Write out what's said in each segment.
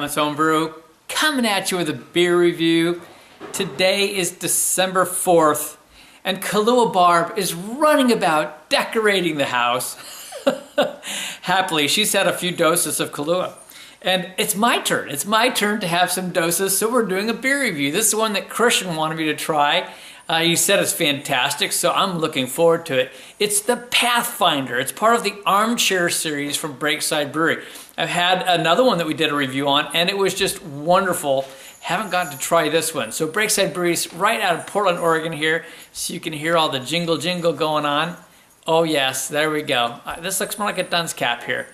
Thomas Homebrew, coming at you with a beer review. Today is December 4th, and Kahlua Barb is running about decorating the house. Happily, she's had a few doses of Kahlua. And it's my turn. It's my turn to have some doses, so we're doing a beer review. This is one that Christian wanted me to try. He said it's fantastic, so I'm looking forward to it. It's the Pathfinder. It's part of the Armchair series from Breakside Brewery. I've had another one that we did a review on, and it was just wonderful. Haven't gotten to try this one. So Breakside Brewery's right out of Portland, Oregon here, so you can hear all the jingle going on. Oh yes, there we go. This looks more like a dunce cap here.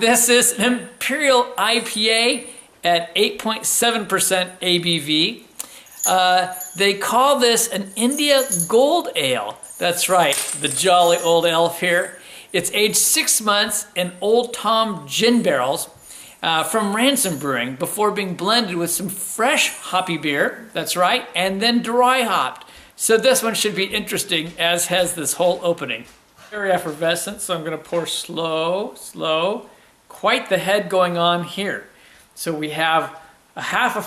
This is an Imperial IPA at 8.7% ABV. They call this an India Gold Ale. That's right, the jolly old elf here. It's aged 6 months in Old Tom gin barrels from Ransom Brewing before being blended with some fresh hoppy beer. That's right, and then dry hopped. So this one should be interesting, as has this whole opening. Very effervescent, so I'm going to pour slow. Quite the head going on here. So we have a half a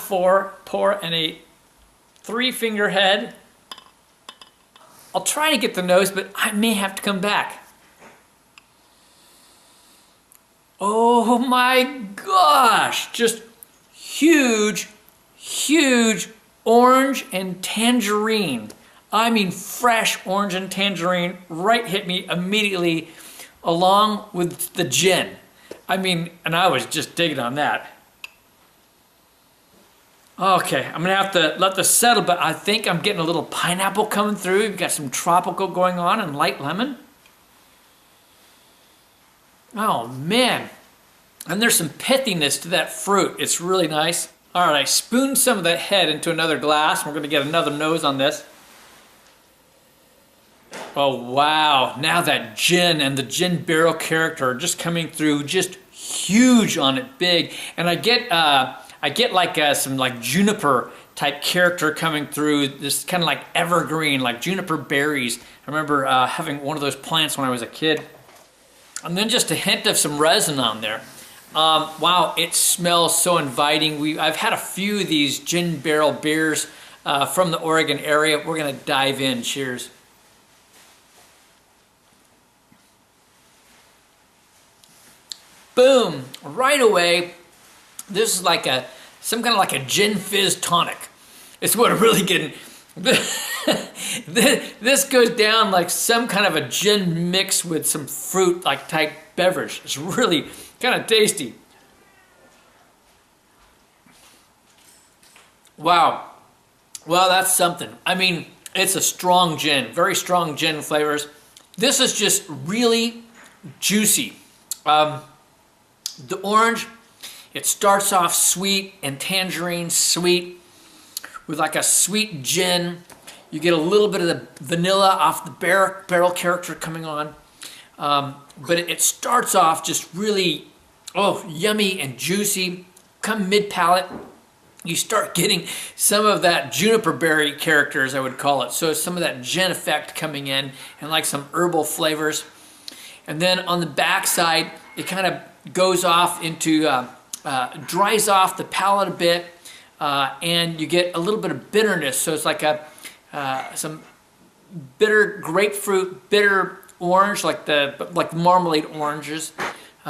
pour and a 3-finger head. I'll try to get the nose, but I may have to come back. Oh my gosh! Just huge orange and tangerine. I mean fresh orange and tangerine right hit me immediately along with the gin. I mean, and I was just digging on that. Okay, I'm gonna have to let this settle, but I think I'm getting a little pineapple coming through. You've got some tropical going on and light lemon. Oh man, and there's some pithiness to that fruit. It's really nice. All right, I spooned some of that head into another glass. We're gonna get another nose on this. Oh wow, now that gin and the gin barrel character are just coming through, just huge on it, big. And I get like some like juniper type character coming through, this kind of like evergreen, like juniper berries. I remember having one of those plants when I was a kid. And then just a hint of some resin on there. Wow, it smells so inviting. I've had a few of these gin barrel beers from the Oregon area. We're gonna dive in, cheers. Boom, right away, this is like some kind of like a gin fizz tonic. It's what I'm really getting. This goes down like some kind of a gin mix with some fruit like type beverage. It's really kind of tasty. Wow. Well, that's something. I mean, it's a strong gin, very strong gin flavors. This is just really juicy. The orange, it starts off sweet and tangerine sweet with like a sweet gin. You get a little bit of the vanilla off the barrel character coming on. But it starts off just really, yummy and juicy. Come mid-palate, you start getting some of that juniper berry character, as I would call it. So some of that gin effect coming in and like some herbal flavors. And then on the backside, it kind of goes off into, dries off the palate a bit, and you get a little bit of bitterness. So it's like some bitter grapefruit, bitter orange, like marmalade oranges.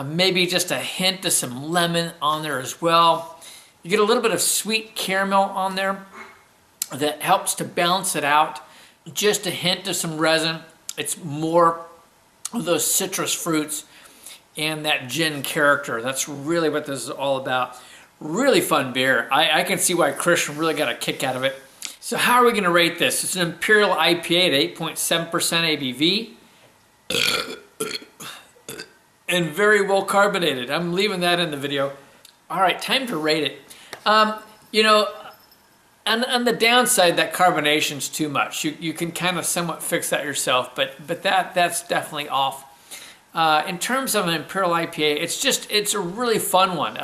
Maybe just a hint of some lemon on there as well. You get a little bit of sweet caramel on there that helps to balance it out. Just a hint of some resin. It's more of those citrus fruits and that gin character. That's really what this is all about. Really fun beer. I can see why Christian really got a kick out of it. So how are we going to rate this? It's an Imperial IPA at 8.7% ABV. And very well carbonated. I'm leaving that in the video. All right, time to rate it. You know, on the downside, that carbonation's too much. You can kind of somewhat fix that yourself, but that's definitely off. In terms of an Imperial IPA, it's a really fun one.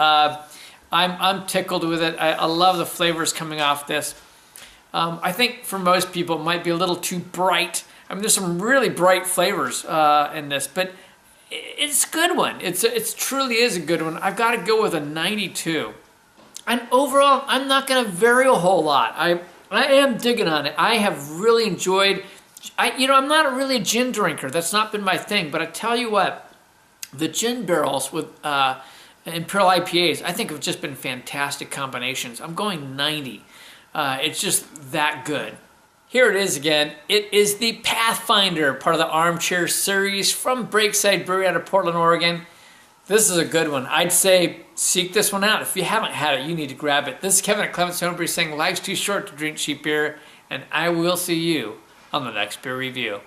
I'm tickled with it. I love the flavors coming off this. I think for most people it might be a little too bright. I mean, there's some really bright flavors in this, but it's a good one. It truly is a good one. I've got to go with a 92. And overall, I'm not going to vary a whole lot. I am digging on it. I have really enjoyed. I'm not really a gin drinker. That's not been my thing. But I tell you what, the gin barrels with Imperial IPAs, I think have just been fantastic combinations. I'm going 90. It's just that good. Here it is again. It is the Pathfinder, part of the Armchair series from Breakside Brewery out of Portland, Oregon. This is a good one. I'd say seek this one out. If you haven't had it, you need to grab it. This is Kevin at Clement's Homebrew saying life's too short to drink cheap beer, and I will see you on the next beer review.